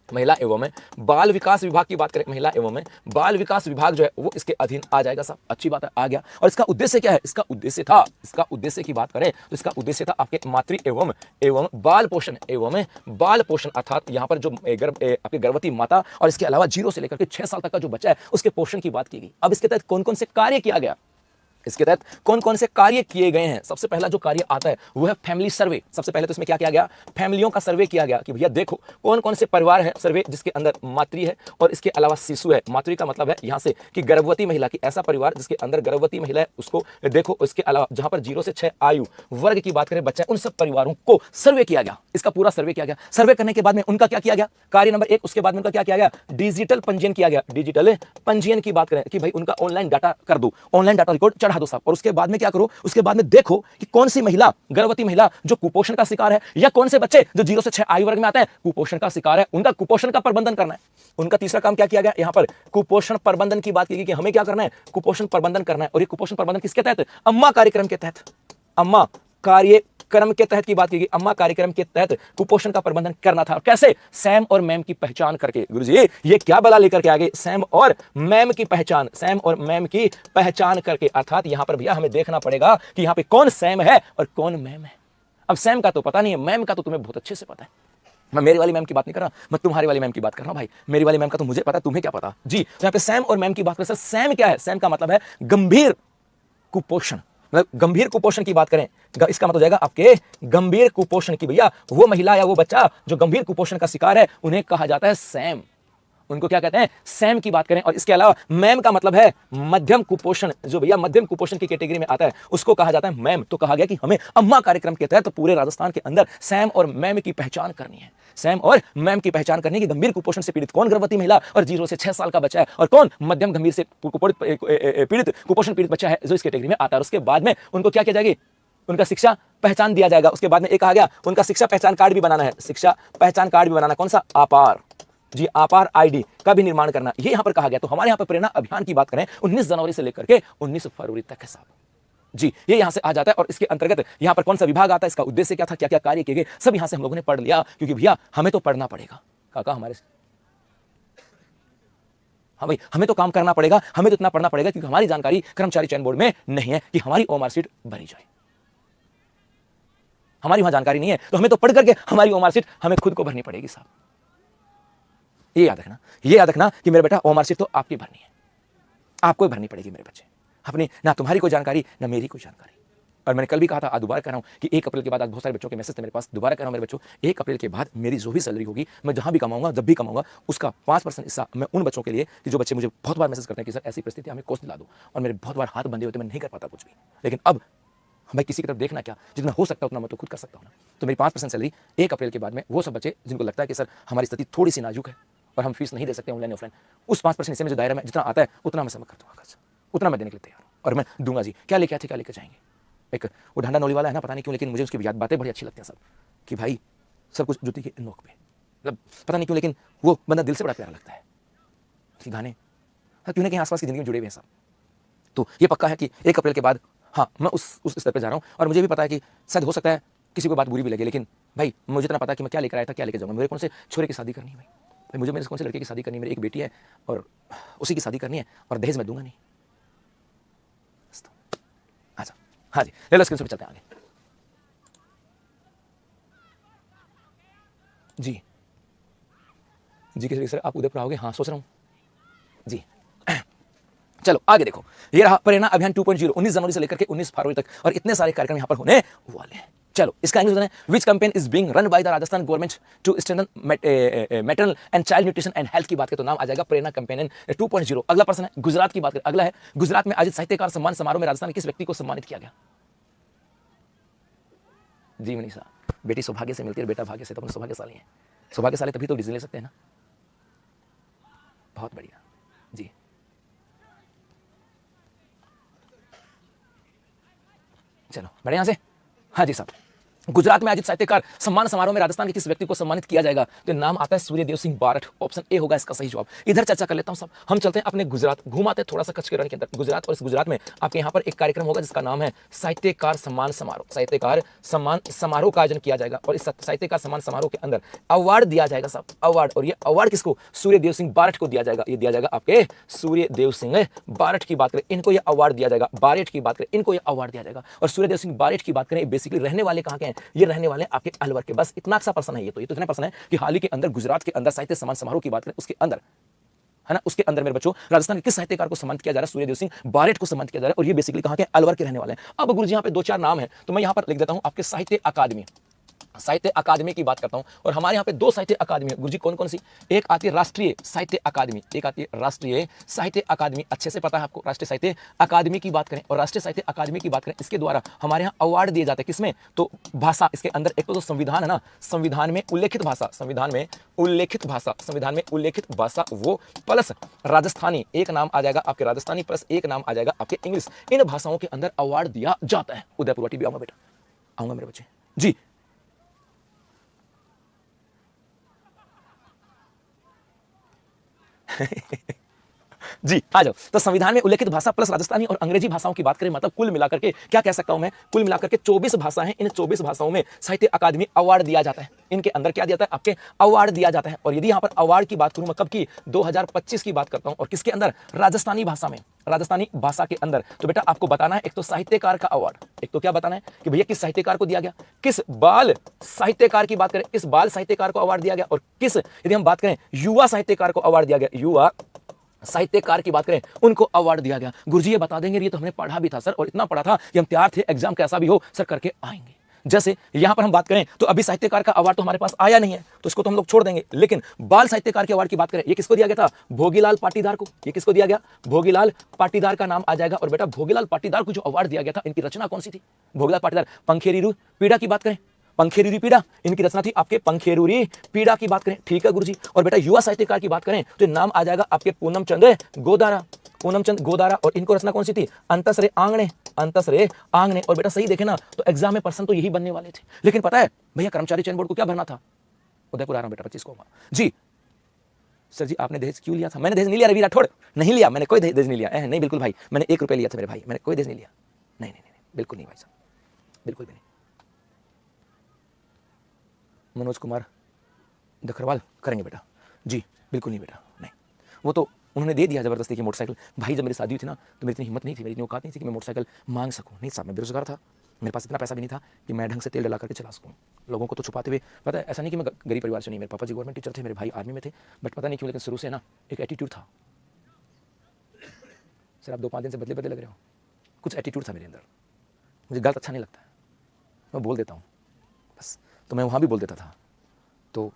महिला एवं बाल विकास विभाग की बात करें, महिला एवं बाल विकास विभाग जो है वो इसके अधीन आ जाएगा साहब। अच्छी बात है, आ गया। और इसका उद्देश्य क्या है? इसका उद्देश्य की बात करें तो इसका उद्देश्य था आपके मातृ एवं बाल पोषण अर्थात यहाँ पर जो आपके गर्भवती माता और इसके अलावा 0 से लेकर के 6 साल तक का जो बच्चा है उसके पोषण की बात की गई। अब इसके तहत कौन कौन से कार्य किया गया, इसके तहत कौन कौन से कार्य किए गए हैं? सबसे पहला जो कार्य आता है वो है फैमिली सर्वे। सबसे पहले तो इसमें क्या किया गया? फैमिलियों का सर्वे किया गया कि भैया देखो कौन कौन से परिवार है, सर्वे जिसके अंदर मातृ है और इसके अलावा शिशु है। मातृ का मतलब है यहां से कि गर्भवती महिला की, ऐसा परिवार जिसके अंदर गर्भवती महिला है उसको देखो। इसके अलावा जहां पर 0 से 6 आयु वर्ग की बात करें बच्चा है, उन सब परिवारों को सर्वे किया गया। इसका पूरा सर्वे किया गया। सर्वे करने के बाद में उनका क्या किया गया? कार्य नंबर 1। उसके बाद में उनका क्या किया गया? डिजिटल पंजीयन किया गया। डिजिटल पंजीयन की बात करें कि भाई उनका ऑनलाइन डाटा कर दो, ऑनलाइन डाटा रिकॉर्ड चढ़ा दो साहब। और उसके बाद में क्या करो? उसके बाद में देखो कि कौन सी महिला, गर्भवती महिला जो कुपोषण का शिकार है, या कौन से बच्चे जो 0 से 6 आयु वर्ग में आते हैं कुपोषण का शिकार है, उनका कुपोषण का प्रबंधन करना है। उनका तीसरा काम क्या किया गया? यहां पर कुपोषण प्रबंधन की बात की गई कि हमें क्या करना है? कुपोषण प्रबंधन करना है। और ये कुपोषण प्रबंधन किसके तहत? अम्मा कार्यक्रम के तहत। अम्मा कार्यक्रम के तहत की बात की गई। अम्मा कार्यक्रम के तहत कुपोषण का प्रबंधन करना था। कैसे? सैम और मैम की पहचान करके। गुरुजी ये क्या बला लेकर के आ गए? सैम और मैम की पहचान, सैम और मैम की पहचान करके। अर्थात यहां पर भैया हमें देखना पड़ेगा कि यहां पे कौन सैम है और कौन मैम है। अब सैम का तो पता नहीं है, मैम का तो तुम्हें बहुत अच्छे से पता है। मैं मेरी वाली मैम की बात नहीं कर रहा, मैं तुम्हारी वाली मैम की बात कर रहा हूं भाई। मेरी वाली मैम का तो मुझे पता, तुम्हें क्या पता जी। तो यहां पे सैम और मैम की बात करें। सर सैम क्या है? सैम का मतलब है गंभीर कुपोषण। गंभीर कुपोषण की बात करें, इसका मतलब हो जाएगा आपके गंभीर कुपोषण की। भैया वो महिला या वो बच्चा जो गंभीर कुपोषण का शिकार है उन्हें कहा जाता है सैम। उनको क्या कहते हैं? सैम की बात करें। और इसके अलावा मैम का मतलब है मध्यम कुपोषण। जो भैया मध्यम कुपोषण की कैटेगरी में आता है उसको कहा जाता है मैम। तो कहा गया कि हमें अम्मा कार्यक्रम के तहत पूरे राजस्थान के अंदर सैम और मैम की पहचान करनी है। सैम और मैम की पहचान करनी की गंभीर कुपोषण से पीड़ित कौन गर्भवती महिला और 0 से 6 साल का बच्चा है, और कौन मध्यम गंभीर से पीड़ित कुपोषण पीड़ित बच्चा है जो इस कैटेगरी में आता है। उसके बाद में उनको क्या किया जाएगी? उनका शिक्षा पहचान दिया जाएगा। उसके बाद में एक कहा गया उनका शिक्षा पहचान कार्ड भी बनाना है। शिक्षा पहचान कार्ड भी बनाना, कौन सा? आपार जी, आपार आईडी का भी निर्माण करना, ये यहां पर कहा गया। तो हमारे यहां पर प्रेरणा अभियान की बात करें 19 जनवरी से लेकर के 19 फरवरी तक है साहब जी। ये यहां से आ जाता है। और इसके अंतर्गत यहां पर कौन सा विभाग आता है, इसका उद्देश्य क्या था, क्या क्या कार्य किए गए, सब यहां से हम लोगों ने पढ़ लिया। क्योंकि भैया हमें तो पढ़ना पड़ेगा काका हमारे से। हाँ भाई हमें तो काम करना पड़ेगा, हमें तो इतना पढ़ना पड़ेगा क्योंकि हमारी जानकारी कर्मचारी चयन बोर्ड में नहीं है कि हमारी ओएमआर सीट भरी जाए। हमारी वहां जानकारी नहीं है, तो हमें तो पढ़ करके हमारी वो मार्कशीट हमें खुद को भरनी पड़ेगी साहब। ये याद रखना, ये याद रखना कि मेरे बेटा वो मार्कशीट तो आपकी भरनी है, आपको भरनी पड़ेगी मेरे बच्चे, अपनी ना तुम्हारी कोई जानकारी ना मेरी कोई जानकारी। और मैंने कल भी कहा था, आज दोबारा कह रहा हूं कि 1 अप्रैल के बाद आज बहुत सारे बच्चों के मैसेज थे मेरे पास, दोबारा कह रहा हूं मेरे बच्चों, 1 अप्रैल के बाद मेरी जो भी सैलरी होगी, मैं जहां भी कमाऊंगा, जब भी कमाऊंगा, उसका 5% हिस्सा मैं उन बच्चों के लिए, कि जो बच्चे मुझे बहुत बार मैसेज करते हैं कि सर ऐसी परिस्थिति हमें कोर्स दिला दो, और मेरे बहुत बार हाथ बंधे होते, मैं नहीं कर पाता कुछ भी, लेकिन अब मैं किसी की तरफ देखना क्या, जितना हो सकता है उतना मैं तो खुद कर सकता हूं ना। तो मेरी 5% सैलरी 1 अप्रैल के बाद में वो सब बच्चे जिनको लगता है कि सर हमारी स्थिति थोड़ी सी नाजुक है और हम फीस नहीं दे सकते ऑनलाइन ऑफलाइन, उस 5% हिस्से में जो दायरा में जितना आता है उतना मैं समझ कर दूंगा, उतना मैं देने के लिए तैयार हूं, और मैं दूंगा जी। क्या लेके आए थे, क्या लेकर जाएंगे। एक वो ढांडा नौली वाला है ना, पता नहीं क्यों, लेकिन मुझे उसकी याद बातें बड़ी अच्छी लगती हैं सब, कि भाई सब कुछ जूती के नोक पे, मतलब पता नहीं क्यों, लेकिन वो बंदा दिल से बड़ा प्यारा लगता है, उसके गाने क्यों ना कहीं आसपास की जिंदगी में जुड़े हुए हैं सब। तो ये पक्का है कि 1 अप्रैल के बाद हाँ मैं उस स्तर पर जा रहा हूँ, और मुझे भी पता है कि शायद हो सकता है किसी को बात बुरी भी लगे, लेकिन भाई मुझे इतना पता है कि मैं क्या लेकर आया था, क्या लेकर जाऊंगा। मेरे कौन से छोरे की शादी करनी है भाई, मुझे मेरे कौन से लड़के की शादी करनी है, मेरी एक बेटी है और उसी की शादी करनी है, और दहेज मैं दूंगा नहीं। अच्छा हाँ जी, ले लो स्क्रीन पे चलते हैं आगे। जी जी किसी सर आप उदयपुर आओगे, हाँ सोच रहा हूँ जी। चलो आगे देखो, ये रहा प्रेरणा अभियान 2.0, 19 जनवरी से लेकर के 19 फरवरी तक, और इतने सारे कार्यक्रम यहां पर होने वाले हैं। चलो इसका इंग्लिश है, which campaign is being run by the Rajasthan government to strengthen maternal and child nutrition and health की बात करें तो नाम आ जाएगा प्रेरणा कैंपेन 2.0। अगला प्रश्न है गुजरात की बात करें, अगला है गुजरात में आयोजित साहित्यकार सम्मान समारोह में राजस्थान के किस व्यक्ति को सम्मानित किया गया। जी मनीषा, बेटी सौभाग्य से मिलती है, बेटा भाग्य से, तो अपन सौभाग्यशाली हैं, सौभाग्यशाली तभी तो डिसीजन ले सकते हैं ना। बहुत बढ़िया जी। चलो बढ़िया से, हाँ जी साहब, गुजरात में आयोजित साहित्यकार सम्मान समारोह में राजस्थान के किस व्यक्ति को सम्मानित किया जाएगा, तो नाम आता है सूर्यदेव सिंह बारठ। ऑप्शन ए होगा इसका सही जवाब। इधर चर्चा कर लेता हूं सब, हम चलते हैं अपने गुजरात, घुमाते हैं थोड़ा सा कच्छ के रण के अंदर गुजरात, और इस गुजरात में आपके यहाँ पर एक कार्यक्रम होगा जिसका नाम है साहित्यकार सम्मान समारोह। साहित्यकार सम्मान समारोह का आयोजन किया जाएगा, और इस साहित्यकार सम्मान समारोह के अंदर अवार्ड दिया जाएगा साहब, अवार्ड। और ये अवार्ड किसको, सूर्यदेव सिंह बारठ को दिया जाएगा। ये दिया जाएगा आपके सूर्यदेव सिंह बारठ की बात करें, इनको ये अवार्ड दिया जाएगा। बारठ की बात करें, इनको ये अवार्ड दिया जाएगा। और सूर्यदेव सिंह बारठ की बात करें, बेसिकली रहने वाले कहाँ के हैं, ये रहने वाले आपके अलवर के। बस इतना सा प्रश्न है ये तो इतना प्रश्न है कि हाल ही के अंदर गुजरात के अंदर साहित्य सम्मान समारोह की बात करें, उसके अंदर है ना, उसके अंदर मेरे बच्चों राजस्थान के किस साहित्यकार को सम्मानित किया जा रहा है, सूर्यदेव सिंह बारठ को सम्मानित किया जा रहा है। और ये बेसिकली कहां के, अलवर के रहने वाले हैं। अब गुरुजी यहां पे 2-4 नाम है, तो मैं यहां पर लिख देता हूं आपके साहित्य अकादमी, साहित्य अकादमी की बात करता हूं। और हमारे यहाँ पे 2 साहित्य अकादमी है गुरुजी, कौन कौन सी, एक आती है राष्ट्रीय साहित्य अकादमी, एक आती है राष्ट्रीय साहित्य अकादमी, अच्छे से पता है आपको। राष्ट्रीय साहित्य अकादमी की बात करें, और राष्ट्रीय साहित्य अकादमी की बात करें, इसके द्वारा हमारे यहाँ अवार्ड दिए जाते हैं, किसमें, तो भाषा, इसके अंदर एक तो संविधान है ना, संविधान में उल्लेखित भाषा, संविधान में उल्लेखित भाषा, संविधान में उल्लेखित भाषा वो, प्लस राजस्थानी एक नाम आ जाएगा आपके, राजस्थानी प्लस एक नाम आ जाएगा आपके इंग्लिश। इन भाषाओं के अंदर अवार्ड दिया जाता है। उदयपुर टीवी आऊंगा बेटा, आऊंगा मेरे बच्चे जी। जी आ जाओ। तो संविधान में उल्लेखित भाषा प्लस राजस्थानी और अंग्रेजी भाषाओं की बात करें, मतलब कुल मिलाकर के क्या कह सकता हूं मैं, कुल मिलाकर के 24 भाषा हैं। इन 24 भाषाओं में साहित्य अकादमी अवार्ड दिया जाता है। इनके अंदर क्या दिया जाता है, आपके अवार्ड दिया जाता है। और यदि यहां पर अवार्ड की बात करूं मैं कब की, 2025 की बात करता हूं, और किसके अंदर, राजस्थानी भाषा में, राजस्थानी भाषा के अंदर। तो बेटा आपको बताना है, एक तो साहित्यकार का अवार्ड, एक तो क्या बताना है कि भैया किस साहित्यकार को दिया गया, किस बाल साहित्यकार की बात करें, किस बाल साहित्यकार को अवार्ड दिया गया, और किस, यदि हम बात करें युवा साहित्यकार को अवार्ड दिया गया, युवा साहित्यकार की बात करें उनको अवार्ड दिया गया। गुरुजी ये बता देंगे, ये तो हमने पढ़ा भी था सर, और इतना पढ़ा था कि हम तैयार थे, एग्जाम कैसा भी हो सर करके आएंगे। जैसे यहां पर हम बात करें तो अभी साहित्यकार का अवार्ड तो हमारे पास आया नहीं है, तो इसको तो हम लोग छोड़ देंगे। लेकिन बाल साहित्यकार के अवार्ड की बात करें, ये किसको दिया गया था, भोगीलाल पाटीदार को। ये किसको दिया गया, भोगीलाल पाटीदार का नाम आ जाएगा। और बेटा भोगीलाल पाटीदार को जो अवार्ड दिया गया था, इनकी रचना कौन सी थी, भोगीलाल पाटीदार, पंखेरुरी पीड़ा की बात करें, पंखेरुरी पीड़ा इनकी रचना थी आपके, पंखेरुरी पीड़ा की बात करें, ठीक है गुरुजी। और बेटा युवा साहित्यकार की बात करें तो नाम आ जाएगा आपके पूनम चंद्र गोदारा, पूनम चंद गोदारा। और इनको रचना कौन सी थी, अंतसरे आंगणे, अंतसरे आंगणे। और बेटा सही देखे ना तो एग्जाम में पर्सन तो यही बनने वाले थे, लेकिन पता है भैया कर्मचारी चयन बोर्ड को क्या भरना था, उदयपुर आ रहा हूं बेटा 25 को जी। सर जी आपने दहेज क्यों लिया था, मैंने दहेज नहीं लिया रवि राठौड़, नहीं लिया मैंने, कोई दहेज नहीं लिया, नहीं बिल्कुल भाई, मैंने 1 रुपये लिया था मेरे भाई, मैंने कोई दहेज नहीं लिया, नहीं नहीं नहीं बिल्कुल नहीं भाई साहब, बिल्कुल भी नहीं। मनोज कुमार दखरवाल करेंगे बेटा जी, बिल्कुल नहीं बेटा, नहीं। वो तो उन्होंने दे दिया जबरदस्ती की मोटरसाइकिल। भाई जब मेरी शादी हुई थी ना, तो मेरी इतनी हिम्मत नहीं थी, मेरी इतनी औकात नहीं थी कि मैं मोटरसाइकिल मांग सकूं। नहीं साहब मैं बेरोजगार था, मेरे पास इतना पैसा भी नहीं था कि मैं ढंग से तेल डला करके चला सकूँ। लोगों को तो छुपाते हुए, पता है ऐसा नहीं कि मैं गरीब परिवार से नहीं, मेरे पापा जी गवर्नमेंट टीचर थे, मेरे भाई आर्मी में थे, बट पता नहीं क्यों लेकिन शुरू से ना एक एटीट्यूड था। सर आप 2-5 दिन से बदले बदले लग रहे हो, कुछ एटीट्यूड था मेरे अंदर, मुझे गलत अच्छा नहीं लगता है, मैं बोल देता हूँ बस। तो मैं वहाँ भी बोल देता था। तो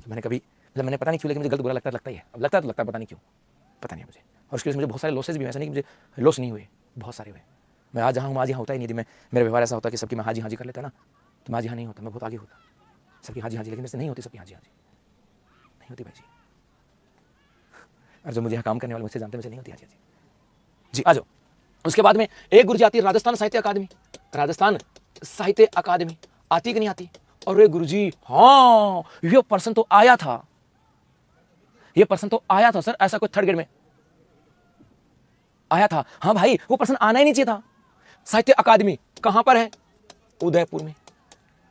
मैंने कभी मतलब मैंने पता नहीं क्यों लेकिन मुझे गलत बुरा लगता ही है, अब लगता है पता नहीं क्यों, पता नहीं मुझे। और उसके वजह से मुझे बहुत सारे लॉसेस भी हुए, ऐसा नहीं कि मुझे लॉस नहीं हुए, बहुत सारे हुए। मैं आज जहाँ हूँ, आज यहाँ होता ही नहीं थी, मैं मेरा व्यवहार ऐसा होता कि सबकी मैं हाँ जी कर लेता ना, तो मैं आज यहाँ नहीं होता, मैं बहुत आगे होता। सबकी हाँ जी लेकिन मेरे से नहीं होती, सबकी हाँ जी नहीं होती भाई जी। और जो मुझे यहाँ काम करने वाले मुझसे जानते, मुझे नहीं होती हाँ जी। आ जाओ। उसके बाद में एक गुरुजी आती है राजस्थान साहित्य अकादमी, राजस्थान साहित्य अकादमी आती कि नहीं आती? और ये गुरुजी, हाँ ये पर्सन तो आया था, ये पर्सन तो आया था सर, ऐसा कोई थर्ड ग्रेड में आया था। हाँ भाई वो पर्सन आना ही नहीं चाहिए था। साहित्य अकादमी कहां पर है? उदयपुर में।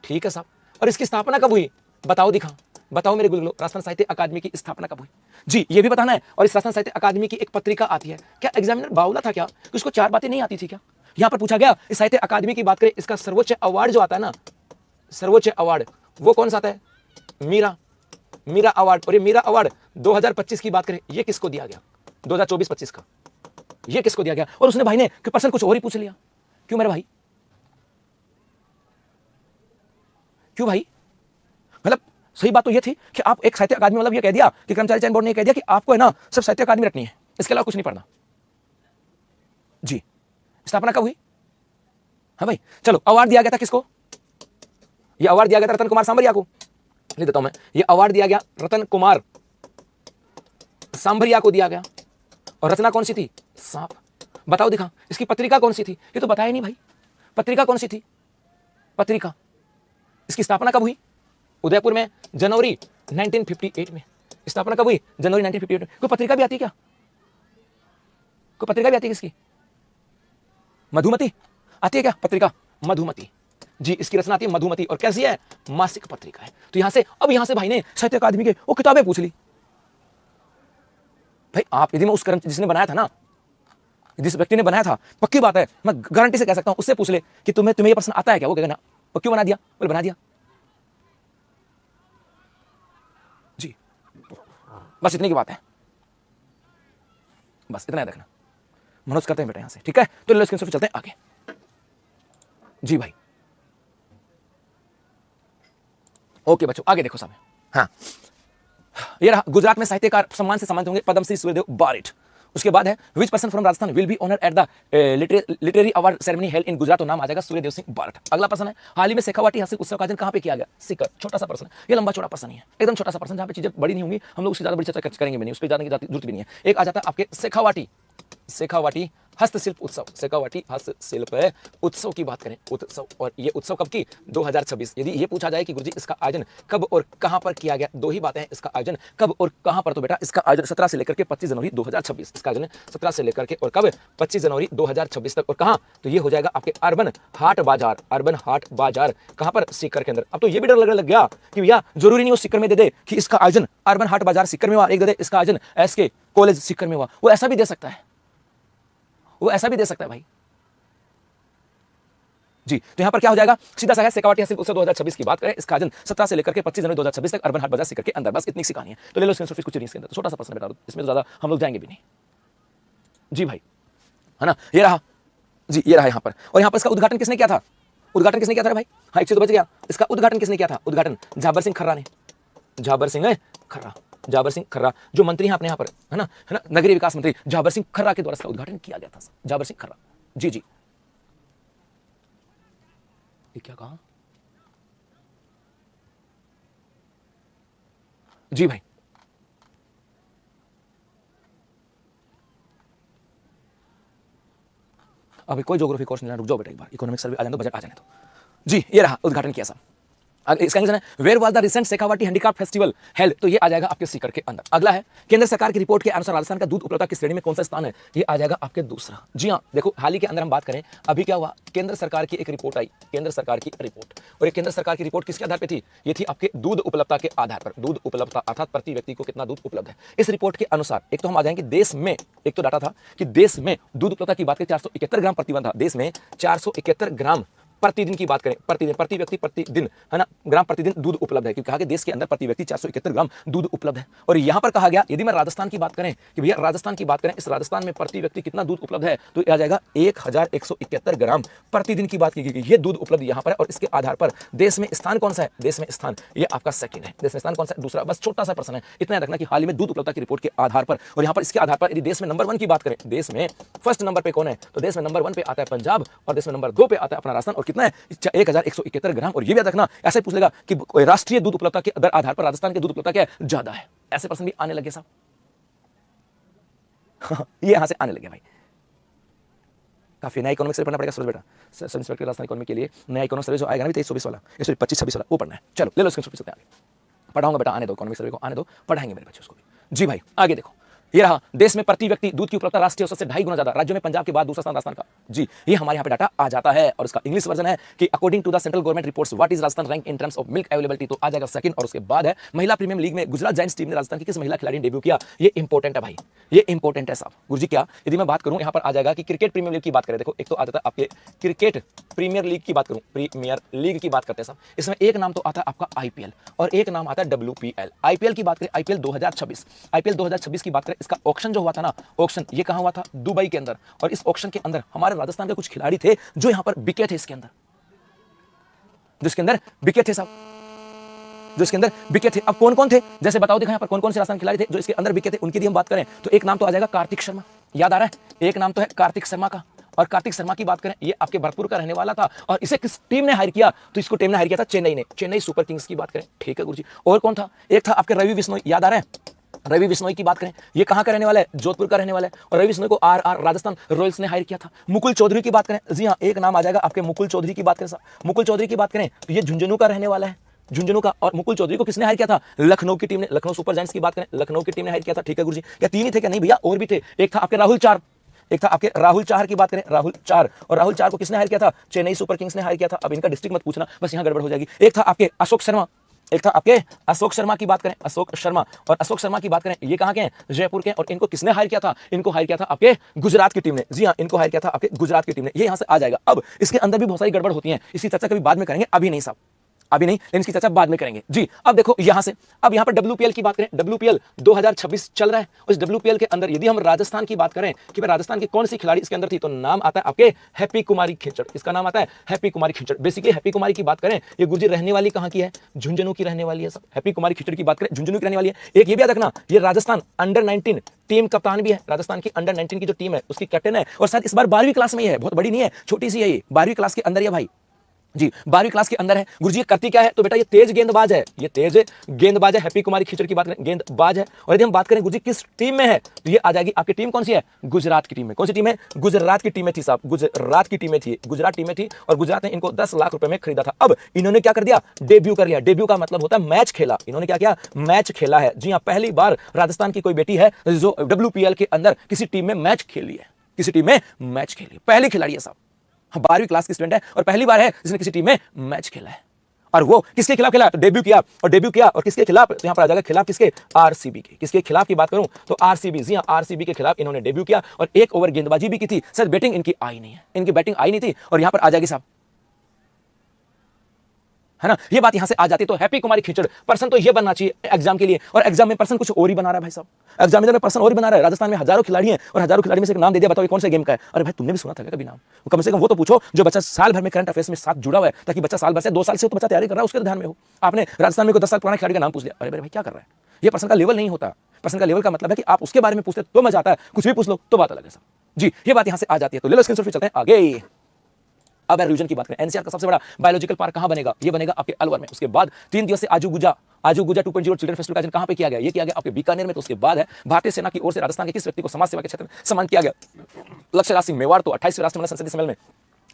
ठीक है साहब, और इसकी स्थापना कब हुई? बताओ दिखा, बताओ मेरे गुरु, राजस्थान साहित्य अकादमी की स्थापना कब हुई? जी ये भी बताना है। और इस राजस्थान साहित्य अकादमी की एक पत्रिका आती है। क्या एग्जामिनर बावला था क्या, उसको 4 बातें नहीं आती थी क्या? यहां पर पूछा गया इस साहित्य अकादमी की बात करें, इसका सर्वोच्च अवार्ड जो आता है ना, सर्वोच्च अवार्ड वो कौन सा आता है? मीरा अवार्ड। और ये मीरा अवार्ड 2025 की बात करें, ये किसको दिया गया? 2024-25 का ये किसको दिया गया? और उसने भाई ने कि पर्सन कुछ और ही पूछ लिया। क्यों मेरे भाई, क्यों भाई? मतलब सही बात तो ये थी कि आप एक साहित्य अकादमी, मतलब ये कह दिया कि कर्मचारी चयन बोर्ड ने कह दिया कि आपको है ना सिर्फ साहित्य अकादमी रखनी है, इसके अलावा कुछ नहीं पढ़ना। जी स्थापना कब हुई? हाँ भाई चलो, अवार्ड दिया गया था किसको? ये अवार्ड दिया गया था रतन कुमार सांभरिया को। लिख देता हूं मैं, ये अवार्ड दिया गया रतन कुमार सांभरिया को दिया गया। और रचना कौन सी थी? सांप। बताओ दिखा, इसकी पत्रिका कौन सी थी? ये तो बताया नहीं भाई, पत्रिका कौन सी थी? पत्रिका। इसकी स्थापना कब हुई? उदयपुर में, जनवरी 1958 में। स्थापना कब हुई? जनवरी 1958 में। कोई पत्रिका भी आती है क्या? कोई पत्रिका भी आती है किसकी? मधुमती आती है क्या पत्रिका? मधुमती। जी इसकी रचना आती है मधुमती, और कैसी है? मासिक पत्रिका है। तो यहां से, अब यहां से भाई ने साहित्य अकादमी के वो किताबें पूछ ली। भाई आप यदि मैं उस कर्म जिसने बनाया था ना, जिस व्यक्ति ने बनाया था, पक्की बात है मैं गारंटी से कह सकता हूं, उससे पूछ ले कि तुम्हें ये प्रश्न आता है क्या? वो कहेगा ना। और क्यों बना दिया? बोले बना दिया। जी बस इतनी की बात है, बस इतना याद रखना। मनोज करते हैं बेटा यहां से, ठीक है? तो लो स्क्रीन चलते हैं आगे। जी भाई ओके बच्चों, आगे देखो सामने। हाँ ये रहा, गुजरात में साहित्यकार सम्मान से सम्मानित होंगे पद्मश्री सूर्यदेव बारिट। उसके बाद है which person from Rajasthan will be honoured at the literary award ceremony held in Gujarat. तो नाम आ जाएगा सूर्यदेव सिंह बारिट। अगला पर्सन है, हाल ही में शेखावाटी हासिल उत्सव का आयोजन कहां पे किया गया? सीकर। छोटा सा पर्सन है ये, लंबा चौड़ा पर्सन ही है, एकदम छोटा सा पर्सन, जहां पे चीजें बड़ी नहीं होंगी, हम लोग उसकी ज्यादा बड़ी चर्चा करेंगे भी नहीं, उस पर जाने की जरूरत भी नहीं है। एक आ जाता है आपके शेखावाटी हस्तशिल्प उत्सव। शेखावाटी हस्तशिल्प उत्सव की बात करें, उत्सव, और ये उत्सव कब की? 2026। यदि ये पूछा जाए कि गुरुजी इसका आयोजन कब और कहां पर किया गया, दो ही बातें हैं, इसका आयोजन कब और कहां पर। तो बेटा इसका आयोजन 17 से लेकर के 25 जनवरी 2026। इसका आयोजन 17 से लेकर के और कब? 25 जनवरी 2026 तक। और कहां? तो ये हो जाएगा आपके अर्बन हाट बाजार। कहां पर? सीकर के अंदर। अब तो ये भी डर लगने लग गया कि भैया जरूरी नहीं वो सीकर में दे दे कि इसका आयोजन अर्बन हाट बाजार सीकर में हुआ, एक दे दे इसका आयोजन एसके कॉलेज सीकर में हुआ। वो ऐसा भी दे सकता है, वो ऐसा भी दे सकता है भाई। जी तो यहां पर क्या हो जाएगा? सीधा सा है, शेखावाटी हासिल उत्सव 2026 की बात करें, इसका आयोजन 17 से लेकर के 25 जनवरी 2026 तक अर्बन हाट बाजार सीकर के अंदर। बस इतनी सी कहानी है। तो ले लो स्क्रीनशॉट, कुछ नहीं इसके अंदर, तो छोटा सा प्रश्न बेटा, इसमें तो ज्यादा हम लोग जाएंगे भी नहीं। जी भाई है ना, ये रहा जी, ये रहा यहां पर। और यहां पर इसका उद्घाटन किसने किया था? उद्घाटन किसने किया था भाई? हाँ एक चीज तो बच गया, इसका उद्घाटन किसने किया था? उद्घाटन झाबर सिंह खर्रा ने। झाबर सिंह खर्रा जो मंत्री हैं अपने यहाँ पर, है ना नगरीय विकास मंत्री झाबर सिंह खर्रा के द्वारा इसका उद्घाटन किया गया था। झाबर सिंह खर्रा। जी ये क्या कहा? जी भाई अभी कोई ज्योग्राफी कोर्स नहीं, रुक जाओ बेटा एक बार, इकोनॉमिक सर्वे आ जाने दो, बजट आ जाने दो। जी ये रहा, उद्घाटन किया साहब। इसका इंग्लिश है where was the recent Shekhawati handicraft festival held, तो ये आ जाएगा आपके सीकर के अंदर। अगला है केंद्र सरकार की रिपोर्ट के अनुसार राजस्थान का दूध उपलब्धता की श्रेणी में कौन सा स्थान है, ये आ जाएगा आपके दूसरा। जी हाँ, देखो हाल ही के अंदर हम बात करें, अभी क्या हुआ, केंद्र सरकार की एक रिपोर्ट आई, केंद्र सरकार की रिपोर्ट, और ये केंद्र सरकार की रिपोर्ट किसके आधार पर थी, ये थी आपके दूध उपलब्धता के आधार पर, दूध उपलब्धता अर्थात प्रति व्यक्ति को कितना दूध उपलब्ध है। इस रिपोर्ट के अनुसार एक तो हम आ जाएंगे देश में, एक तो डाटा था कि देश में दूध उपलब्धता की बात करें 471 ग्राम प्रतिदिन था, देश में 471 ग्राम प्रतिदिन की बात करें, प्रतिदिन, प्रति व्यक्ति प्रतिदिन, है ना, ग्राम प्रतिदिन दूध उपलब्ध है, क्योंकि कहा कि देश के अंदर प्रति व्यक्ति 471 ग्राम दूध उपलब्ध है। और यहां पर कहा गया, यदि मैं राजस्थान की बात करें कि भैया राजस्थान की बात करें, इस राजस्थान में प्रति व्यक्ति कितना दूध उपलब्ध है, तो आ जाएगा 1171 ग्राम प्रतिदिन की बात की गई। ये दूध उपलब्ध यहां पर है, और इसके आधार पर देश में स्थान कौन सा है, देश में स्थान ये आपका सेकंड है, देश में स्थान कौन सा है, दूसरा। बस छोटा सा प्रश्न है, इतना याद रखना कि हाल ही में दूध उपलब्धता की रिपोर्ट के आधार पर, और यहां पर इसके आधार पर यदि देश में नंबर 1 की बात करें, देश में फर्स्ट नंबर पे कौन है, तो देश में नंबर 1 पे आता है पंजाब, और देश में नंबर 2 पे आता है अपना राजस्थान, और कितना है 1171 ग्राम। और ये भी याद रखना, ऐसे पूछ लेगा कि राष्ट्रीय दूध उपलब्धता के आधार पर राजस्थान के दूध उपलब्धता क्या है, ज्यादा है। ऐसे प्रश्न भी आने लगे साहब, ये यहां से आने लगे भाई। काफी नया इकोनॉमिक्स पढ़ना पड़ेगा सूरज बेटा, सब इंस्पेक्टर राजस्थान इकोनॉमी के लिए नया इकोनॉमिक सर्वे जो आएगा ना 23-24 वाला, 25-26 वाला, वो पढ़ना है। चलो ले लो स्क्रीनशॉट से आगे पढ़ाऊंगा बेटा, आने दो इकोनॉमिक सर्वे को, आने दो, पढ़ाएंगे मेरे बच्चे उसको भी। जी भाई आगे देखो, ये रहा देश में प्रति व्यक्ति दूध की उपलब्धता राष्ट्रीय औसत से 2.5 गुना ज्यादा, राज्यों में पंजाब के बाद दूसरा स्थान राजस्थान का। जी ये हमारे यहाँ पे डाटा आ जाता है, और इसका इंग्लिश वर्जन है कि according to the central government reports what is Rajasthan rank in terms of milk availability, तो आ जाएगा सेकंड। और उसके बाद है महिला प्रीमियम लीग में गुजरात जायंट्स टीम ने राजस्थान की किस महिला खिलाड़ी ने डेब्यू किया, ये इंपॉर्टेंट है भाई, ये इंपॉर्टेंट है साहब। गुरुजी क्या, यदि मैं बात करूं यहाँ पर आ जाएगा कि क्रिकेट प्रीमियर लीग की बात करें, देखो एक तो आ जाता है आपके क्रिकेट प्रीमियर लीग की बात करूं, प्रीमियर लीग की बात करते हैं साहब, इसमें एक नाम तो आता है आपका आईपीएल और एक नाम आता है WPL। आईपीएल की बात करें, आईपीएल 2026 की बात करें, इसका ऑक्शन जो हुआ था ना, ऑक्शन ये कहां हुआ था, दुबई के अंदर, और इस ऑक्शन के अंदर हमारे राजस्थान के कुछ खिलाड़ी थे जो यहां पर बिके थे, इसके अंदर जो इसके अंदर बिके थे साहब, जो इसके अंदर बिके थे। अब कौन कौन थे, जैसे बताओ देखो यहां पर कौन कौन से राजस्थान खिलाड़ी थे जो इसके अंदर बिके थे, उनकी यदि हम बात करें तो एक नाम तो आ जाएगा कार्तिक शर्मा, याद आ रहा है, एक नाम तो है कार्तिक शर्मा का। और कार्तिक शर्मा की बात करें, ये आपके भरतपुर का रहने वाला था, और इसे किस टीम ने हायर किया, तो इसको टीम ने हायर किया था चेन्नई ने, चेन्नई सुपर किंग्स की बात करें, ठीक है गुरुजी। और कौन था, एक था आपके रवि बिश्नोई, याद आ रहा है, रवि बिश्नोई की बात करें, ये कहां का रहने वाला है, जोधपुर का रहने वाला है, और रवि बिश्नोई को आर राजस्थान रॉयल्स ने हायर किया था। मुकुल चौधरी की बात करें, जी हां एक नाम आ जाएगा आपके मुकुल चौधरी की बात करें, मुकुल चौधरी की बात करें तो ये झुंझुनू का रहने वाला है, झुंझुनू का। और मुकुल चौधरी को किसने हायर किया था, लखनऊ की टीम ने, लखनऊ सुपर जायंट्स की बात करें, लखनऊ की टीम ने हायर किया था, ठीक है गुरुजी। या तीन ही थे क्या, नहीं भैया और भी थे, एक था आपके राहुल चार, एक था आपके राहुल चाहर की बात करें, राहुल चार, और राहुल चार को किसने हायर किया था, चेन्नई सुपर किंग्स ने हायर किया था। अब इनका डिस्ट्रिक्ट मत पूछना, बस यहां गड़बड़ हो जाएगी। एक था आपके अशोक शर्मा, एक था आपके अशोक शर्मा की बात करें, अशोक शर्मा, और अशोक शर्मा की बात करें, ये कहां के हैं, जयपुर के, और इनको किसने हायर किया था, इनको हायर किया था आपके गुजरात की टीम ने, जी हां इनको हायर किया था आपके गुजरात की टीम ने। ये यहां से आ जाएगा। अब इसके अंदर भी बहुत सारी गड़बड़ होती है, इसकी चर्चा कभी बाद में करेंगे, अभी नहीं साहब, अभी नहीं, लेकिन इसकी चर्चा बाद में करेंगे जी। अब देखो यहां से, अब यहां पर WPL की बात करें, WPL 2026 चल रहा है, उस WPL के अंदर यदि हम राजस्थान की बात करें कि राजस्थान की कौन सी खिलाड़ी इसके अंदर थी, तो नाम आता है आपके हैप्पी कुमारी खिचड़, इसका नाम आता है हैप्पी कुमारी खिचड़। बेसिकली हैप्पी कुमारी की बात करें, ये गुर्जी रहने वाली कहां की है, झुंझुनू की रहने वाली है सब। हैप्पी कुमारी खिचड़ की बात करें, झुंझुनू की रहने वाली है। एक ये भी याद रखना, ये राजस्थान अंडर 19 टीम कप्तान भी है, राजस्थान की अंडर 19 की जो टीम है उसकी कैप्टन है, और शायद इस बार 12वीं क्लास में ही है, बहुत बड़ी नहीं है, छोटी सी है, ये 12वीं क्लास के अंदर है भाई, जी 12वीं क्लास के अंदर है। गुरुजी ये करती क्या है, तो बेटा ये तेज गेंदबाज है, ये तेज गेंदबाज है। हैप्पी कुमारी खिचड़ की बात करें, गेंदबाज है। और यदि हम बात करें गुरुजी किस टीम में है, तो ये आ जाएगी आपकी टीम कौन सी है, गुजरात की टीम में। कौन सी टीम है, गुजरात की टीम में थी साहब, गुजरात की टीम में थी, गुजरात टीम में थी, और गुजरात ने इनको 10 लाख रुपए में खरीदा था। अब इन्होंने क्या कर दिया, डेब्यू कर लिया। डेब्यू का मतलब होता है मैच खेला, इन्होंने क्या किया, मैच खेला है। जी हाँ, पहली बार राजस्थान की कोई बेटी है जो WPL के अंदर किसी टीम में मैच खेली है, किसी टीम में मैच खेली, पहली खिलाड़ी है साहब, 12वीं क्लास की स्टूडेंट है, और पहली बार है जिसने किसी टीम में मैच खेला है। और वो किसके खिलाफ खेला, तो डेब्यू किया, और डेब्यू किया और किसके खिलाफ, तो यहां पर आ जाएगा खिलाफ किसके, RCB के। किसके खिलाफ की बात करूं तो RCB, जी हां RCB के खिलाफ इन्होंने डेब्यू किया, और 1 ओवर गेंदबाजी भी की थी। सर बैटिंग इनकी आई नहीं है, इनकी बैटिंग आई नहीं थी, और यहां पर आ जाएगी साहब, है ना, ये बात यहां से आ जाती है। तो हैप्पी कुमारी खिचड़ पर्सन तो ये बनना चाहिए एग्जाम के लिए, और एग्जाम में पर्सन कुछ और ही बना रहा है भाई साहब, एग्जामिनर में पर्सन और ही बना रहा है। राजस्थान में हजारों खिलाड़ी हैं, और हजारों खिलाड़ी में से एक नाम दे दिया, बताओ ये कौन से गेम का है। अरे भाई तुमने भी सुना था क्या कभी नाम, कम से कम वो तो पूछो जो बच्चा साल भर में करंट अफेयर्स में साथ जुड़ा हुआ है, ताकि बच्चा साल भर से 2 साल से तो बच्चा तैयारी कर रहा है, उसके ध्यान में हो। आपने राजस्थान में कोई 10 साल पुराने खिलाड़ी का नाम पूछ लिया, अरे भाई क्या कर रहा है, ये पर्सन का लेवल नहीं होता। पर्सन का लेवल का मतलब है कि आप उसके बारे में पूछते तो मजा आता है, कुछ भी पूछ लो तो बात अलग है साहब। जी ये बात यहां से आ जाती है। तो ले लो स्क्रीनशॉट, फिर चलते हैं आगे। अब रिवीजन की बात करें, एनसीआर का सबसे बड़ा बायोलॉजिकल पार्क कहां बनेगा, ये बनेगा आपके अलवर में। उसके बाद 3 दिवसीय आजू गुजा 2.0 चिल्ड्रन फेस्टिवल का आयोजन कहां पे किया गया, ये किया गया आपके बीकानेर में। तो उसके बाद है भारतीय सेना की ओर से राजस्थान के किस व्यक्ति को समाज सेवा के क्षेत्र में सम्मानित किया गया, लक्ष्य राज सिंह मेवाड़। तो 28वें राष्ट्रमंडल संसदीय सम्मेलन में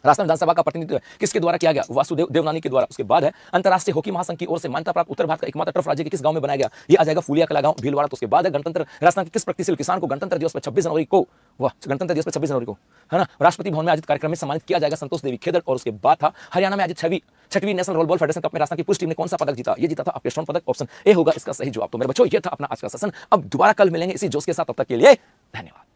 राजस्थान विधानसभा का प्रतिनिधित्व किसके द्वारा किया गया? वासुदेव देवनानी के द्वारा। उसके बाद है अंतर्राष्ट्रीय हॉकी महासंघ की ओर से मान्यता प्राप्त उत्तर भारत का एकमात्र टर्फ राज्य के किस गांव में बनाया गया? ये आ जाएगा फूलिया कला गांव, भीलवाड़ा। तो उसके बाद है गणतंत्र राजस्थान के किस प्रगतिशील किसान को गणतंत्र दिवस पर 26 जनवरी को, वह गणतंत्र दिवस पर 26 जनवरी को, है ना, राष्ट्रपति भवन में आयोजित कार्यक्रम में सम्मानित किया जाएगा? संतोष देवी खेदड़। और उसके बाद था हरियाणा में आयोजित छठवीं नेशनल रोलबॉल फेडरेशन कप में राजस्थान की पुरुष टीम ने कौन सा पदक जीता? ये जीता था आपके स्वर्ण पदक। ऑप्शन ए होगा इसका सही जवाब। तो मेरे बच्चों ये था अपना आज का सेशन। अब दोबारा कल मिलेंगे इसी जोश के साथ, तब तक के लिए धन्यवाद।